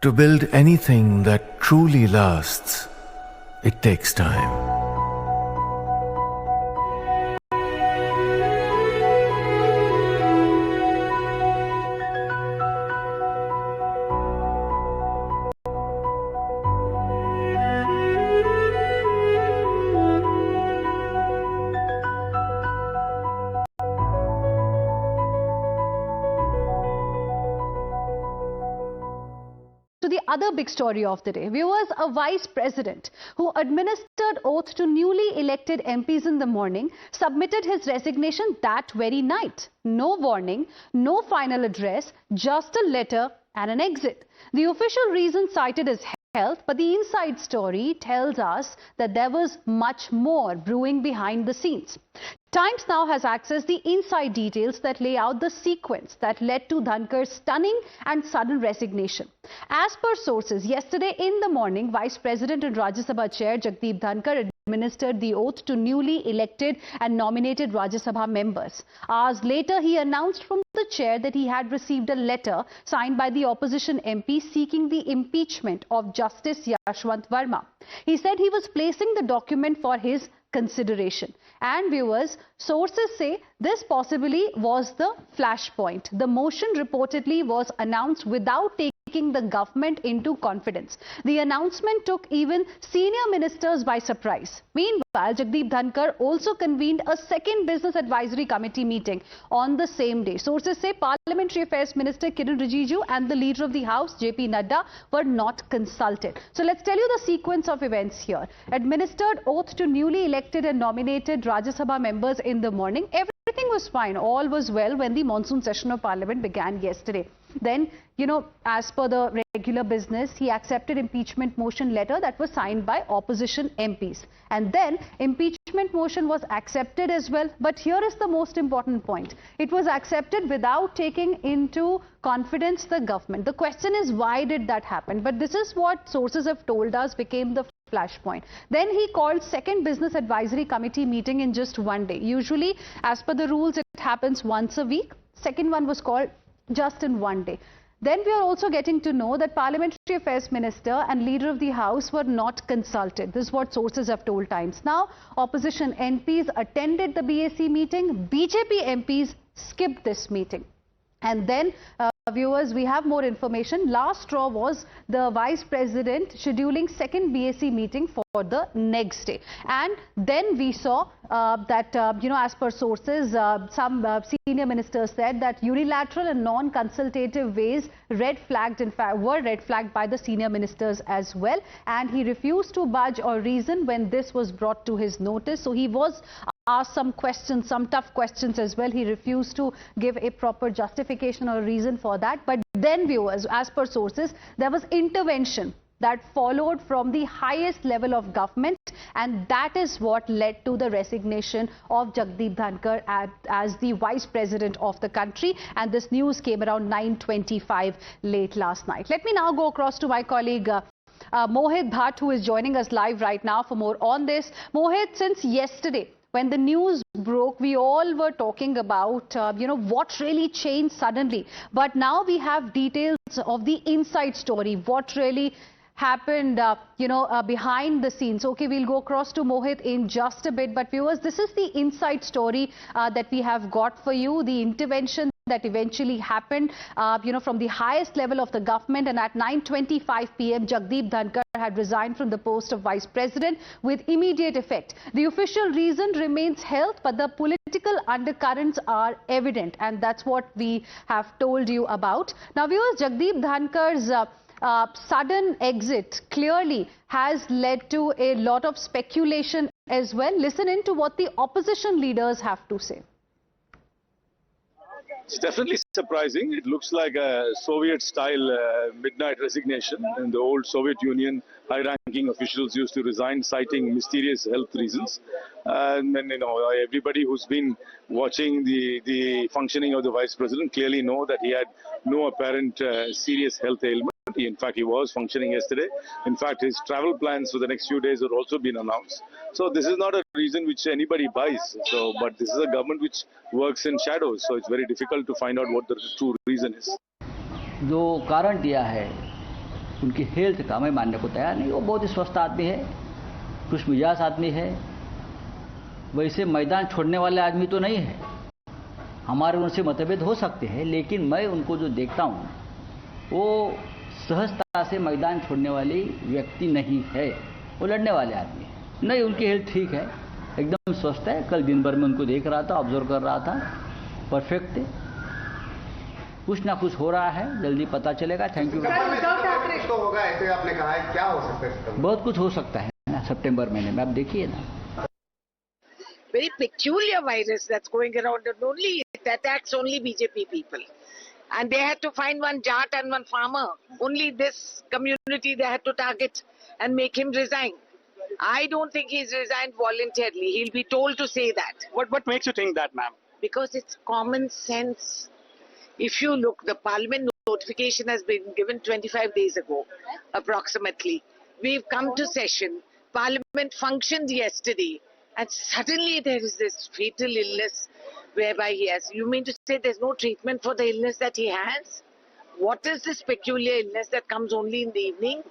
To build anything that truly lasts, it takes time. To the other big story of the day, viewers, a vice president who administered oath to newly elected MPs in the morning submitted his resignation that very night. No warning, no final address, just a letter and an exit. The official reason cited is health, but the inside story tells us that there was much more brewing behind the scenes. Times now has accessed the inside details that lay out the sequence that led to Dhankar's stunning and sudden resignation. As per sources, yesterday in the morning, Vice President and Rajya Sabha Chair Jagdeep Dhankar administered the oath to newly elected and nominated Rajya Sabha members. Hours later, he announced from the chair that he had received a letter signed by the opposition MP seeking the impeachment of Justice Yashwant Verma. He said he was placing the document for his consideration. And viewers, sources say this possibly was the flashpoint. The motion reportedly was announced without taking the government into confidence. The announcement took even senior ministers by surprise. Meanwhile, Jagdeep Dhankar also convened a second Business Advisory Committee meeting on the same day. Sources say Parliamentary Affairs Minister Kiren Rijiju and the Leader of the House, JP Nadda, were not consulted. So let's tell you the sequence of events here. Administered oath to newly elected and nominated Rajya Sabha members in the morning. Everything was fine. All was well when the monsoon session of Parliament began yesterday. Then, as per the regular business, he accepted impeachment motion letter that was signed by opposition MPs. And then impeachment motion was accepted as well. But here is the most important point. It was accepted without taking into confidence the government. The question is, why did that happen? But this is what sources have told us became the flashpoint. Then he called second Business Advisory Committee meeting in just one day. Usually, as per the rules, it happens once a week. Second one was called just in one day. Then we are also getting to know that Parliamentary Affairs Minister and Leader of the House were not consulted. This is what sources have told Times Now. Opposition MPs attended the BAC meeting. BJP MPs skipped this meeting. And then, viewers, we have more information. Last straw was the Vice President scheduling second BAC meeting for the next day. And then we saw that, as per sources, some senior ministers said that unilateral and non-consultative ways were red flagged by the senior ministers as well. And he refused to budge or reason when this was brought to his notice. So he was asked some questions, some tough questions as well. He refused to give a proper justification or reason for that. But then, viewers, as per sources, there was intervention that followed from the highest level of government, and that is what led to the resignation of Jagdeep Dhankar as the Vice President of the country. And this news came around 9:25 late last night. Let me now go across to my colleague Mohit Bhatt, who is joining us live right now for more on this. Mohit, since yesterday, when the news broke, we all were talking about, what really changed suddenly. But now we have details of the inside story, what really happened, behind the scenes. Okay, we'll go across to Mohit in just a bit. But viewers, this is the inside story that we have got for you. The intervention that eventually happened, from the highest level of the government. And at 9:25 p.m., Jagdeep Dhankar had resigned from the post of Vice President with immediate effect. The official reason remains health, but the political undercurrents are evident. And that's what we have told you about. Now, viewers, Jagdeep Dhankar's sudden exit clearly has led to a lot of speculation as well. Listen in to what the opposition leaders have to say. It's definitely surprising. It looks like a Soviet-style midnight resignation. In the old Soviet Union, high-ranking officials used to resign, citing mysterious health reasons. And then, everybody who's been watching the functioning of the Vice President clearly know that he had no apparent serious health ailment. In fact, he was functioning yesterday. In fact, his travel plans for the next few days have also been announced. So this is not a reason which anybody buys. But this is a government which works in shadows. So it's very difficult to find out what the true reason is. जो कारण दिया है उनकी health का मैं मानने को तैयार नहीं। वो बहुत ही स्वस्थ आदमी है, खुश मिजाज आदमी है, वैसे मैदान छोड़ने वाले आदमी तो नहीं है। हमारे उनसे मतभेद हो सकते हैं, लेकिन मैं उनको जो देखता हूँ वो सहजता से मैदान छोड़ने वाली व्यक्ति नहीं है, वो लड़ने वाले आदमी है। नहीं, उनकी हेल्थ ठीक है, एकदम स्वस्थ है। कल दिन भर में उनको देख रहा था, ऑब्जर्व कर रहा था, परफेक्ट है। कुछ ना कुछ हो रहा है, जल्दी पता चलेगा। Thank you. तो होगा ऐसे आपने कहा है, क्या हो सकता है? बहुत कुछ हो सकता है ना सितंबर महीने में, आप देखिए ना। Very peculiar virus that's going around, and only it attacks only BJP people. And they had to find one Jat and one farmer. Only this community they had to target and make him resign. I don't think he's resigned voluntarily. He'll be told to say that. What makes you think that, ma'am? Because it's common sense. If you look, the parliament notification has been given 25 days ago, approximately. We've come to session. Parliament functioned yesterday. And suddenly there is this fatal illness whereby he has. You mean to say there's no treatment for the illness that he has? What is this peculiar illness that comes only in the evening?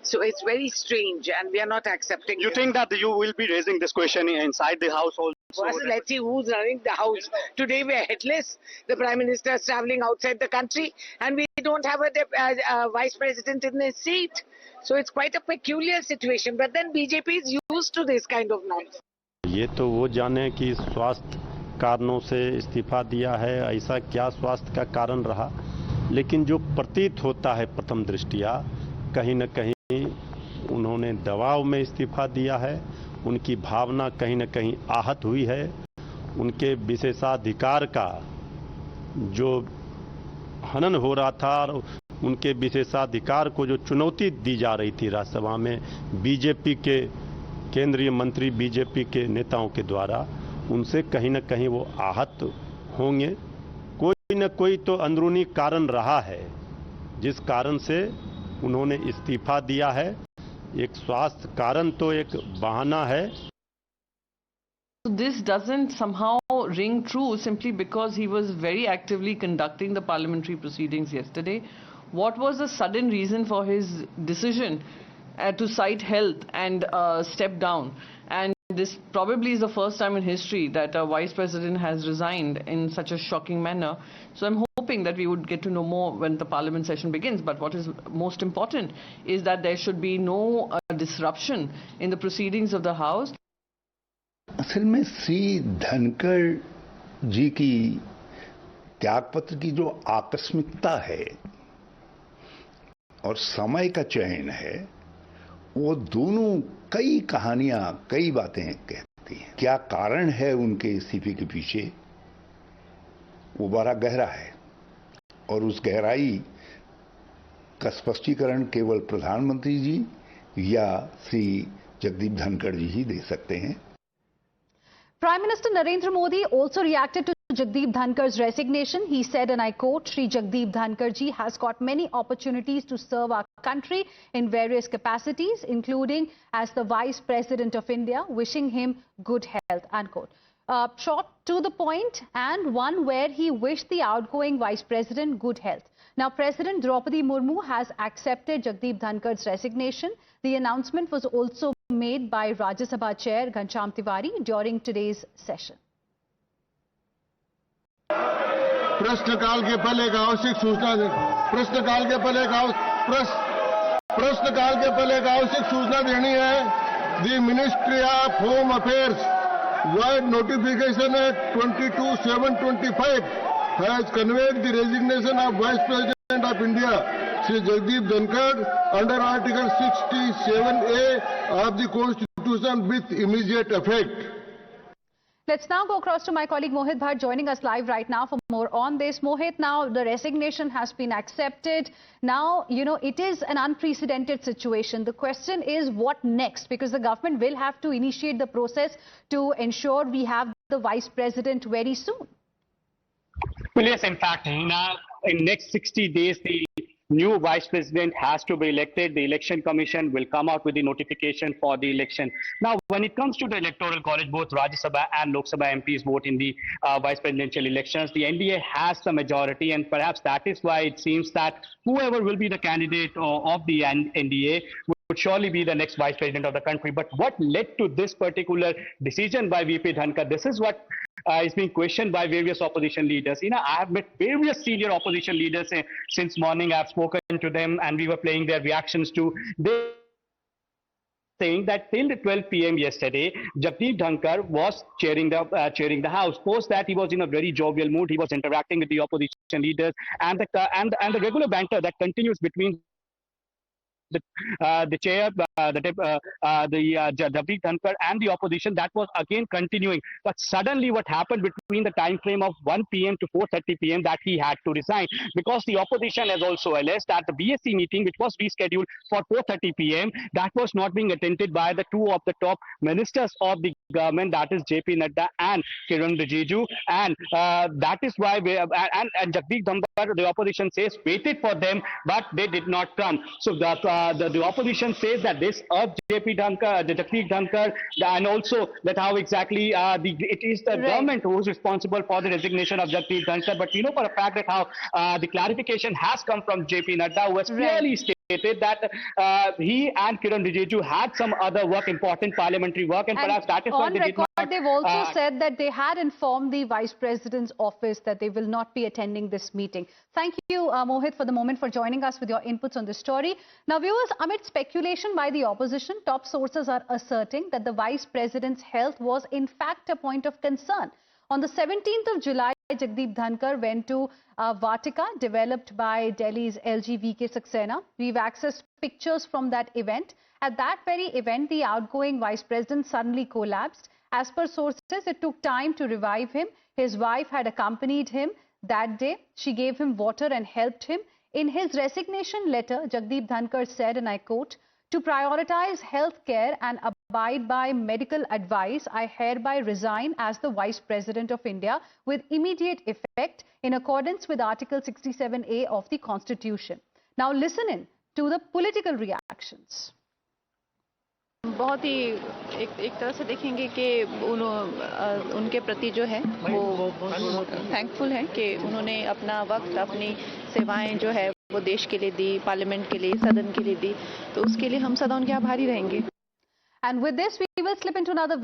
So it's very strange and we are not accepting You it. think that you will be raising this question inside the house also? First, let's see who's running the house. Today we are headless. The Prime Minister is travelling outside the country and we don't have a Vice President in his seat. So it's quite a peculiar situation. But then BJP is used to this kind of nonsense. ये तो वो जाने कि स्वास्थ्य कारणों से इस्तीफा दिया है, ऐसा क्या स्वास्थ्य का कारण रहा, लेकिन जो प्रतीत होता है प्रथम दृष्टिया कहीं न कहीं उन्होंने दबाव में इस्तीफा दिया है, उनकी भावना कहीं न कहीं आहत हुई है, उनके विशेषाधिकार का जो हनन हो रहा था और उनके विशेषाधिकार को जो चुनौती दी जा रही थी राज्यसभा में बीजेपी के केंद्रीय मंत्री, बीजेपी के नेताओं के द्वारा, उनसे कहीं न कहीं वो आहत होंगे। कोई न कोई तो अंदरूनी कारण रहा है जिस कारण से उन्होंने इस्तीफा दिया है। एक स्वास्थ्य कारण तो एक बहाना है। This doesn't somehow ring true simply because he was very actively conducting the parliamentary proceedings yesterday. What was the sudden reason for his decision to cite health and step down? And this probably is the first time in history that a vice president has resigned in such a shocking manner. So I'm hoping that we would get to know more when the parliament session begins. But what is most important is that there should be no disruption in the proceedings of the House. असल में श्री धनखड़ जी की त्यागपत्र की जो आकस्मिकता है और समय का चयन है, वो दोनों कई कहानियां, कई बातें कहती हैं। क्या कारण है उनके इस्तीफे के पीछे, वो बड़ा गहरा है और उस गहराई का स्पष्टीकरण केवल प्रधानमंत्री जी या श्री जगदीप धनखड़ जी ही दे सकते हैं। Prime Minister Narendra Modi also reacted to Jagdeep Dhankar's resignation. He said, and I quote, Shri Jagdeep Dhankar ji has got many opportunities to serve our country in various capacities, including as the Vice President of India, wishing him good health, unquote. Short to the point, and one where he wished the outgoing Vice President good health. Now, President Draupadi Murmu has accepted Jagdeep Dhankar's resignation. The announcement was also made by Rajya Sabha Chair Ghanshyam Tiwari during today's session. प्रश्नकाल के पहले एक आवश्यक सूचना देनी है। The Ministry of Home Affairs Wide Notification Act 22/725 has conveyed the resignation of Vice President of India, Shri Jagdeep Dhankar, under Article 67A of the Constitution with immediate effect. Let's now go across to my colleague Mohit Bhatt joining us live right now for more on this. Mohit, now the resignation has been accepted. Now, you know, it is an unprecedented situation. The question is what next? Because the government will have to initiate the process to ensure we have the Vice President very soon. Well, yes, in fact, now in next 60 days, the new vice president has to be elected, the election commission will come out with the notification for the election. Now, when it comes to the electoral college, both Rajya Sabha and Lok Sabha MPs vote in the vice presidential elections. The NDA has the majority, and perhaps that is why it seems that whoever will be the candidate of the NDA would surely be the next vice president of the country. But what led to this particular decision by VP Dhankar? This is what is being questioned by various opposition leaders. I have met various senior opposition leaders since morning. I've spoken to them, and we were playing their reactions to. They saying that till 12 p.m. yesterday, Jagdeep Dhankar was chairing the House. Post that, he was in a very jovial mood. He was interacting with the opposition leaders, and the regular banter that continues between the chair, Jagdeep Dhankar and the opposition, that was again continuing. But suddenly what happened between the time frame of 1 p.m. to 4:30 p.m. that he had to resign, because the opposition has also alleged that the BSc meeting, which was rescheduled for 4:30 p.m., that was not being attended by the two of the top ministers of the government, that is JP Nadda and Kiran Rijiju, and that is why and Jagdeep Dhankar, the opposition says, waited for them, but they did not come. So the opposition says that this urged Jagdeep Dhankar, and also that how exactly it is the government who is responsible for the resignation of Jagdeep Dhankar. But we know for a fact that how the clarification has come from JP Nadda, who has clearly stated that he and Kiran Rijiju had some other work, important parliamentary work, and perhaps that is why they did not. They've also said that they had informed the Vice President's office that they will not be attending this meeting. Thank you, Mohit, for the moment, for joining us with your inputs on this story. Now, viewers, amid speculation by the opposition, top sources are asserting that the Vice President's health was in fact a point of concern. On the 17th of July, Jagdeep Dhankar went to Vatika, developed by Delhi's LG VK Saxena. We've accessed pictures from that event. At that very event, the outgoing Vice President suddenly collapsed. As per sources, it took time to revive him. His wife had accompanied him that day. She gave him water and helped him. In his resignation letter, Jagdeep Dhankar said, and I quote, "To prioritize health care and abide by medical advice, I hereby resign as the Vice President of India with immediate effect in accordance with Article 67A of the Constitution." Now listen in to the political reactions. बहुत ही एक तरह से देखेंगे कि उनके प्रति जो है वो थैंकफुल है कि उन्होंने अपना वक्त, अपनी सेवाएं जो है वो देश के लिए दी, पार्लियामेंट के लिए, सदन के लिए दी, तो उसके लिए हम सदा उनके आभारी रहेंगे. And with this, we will slip into another very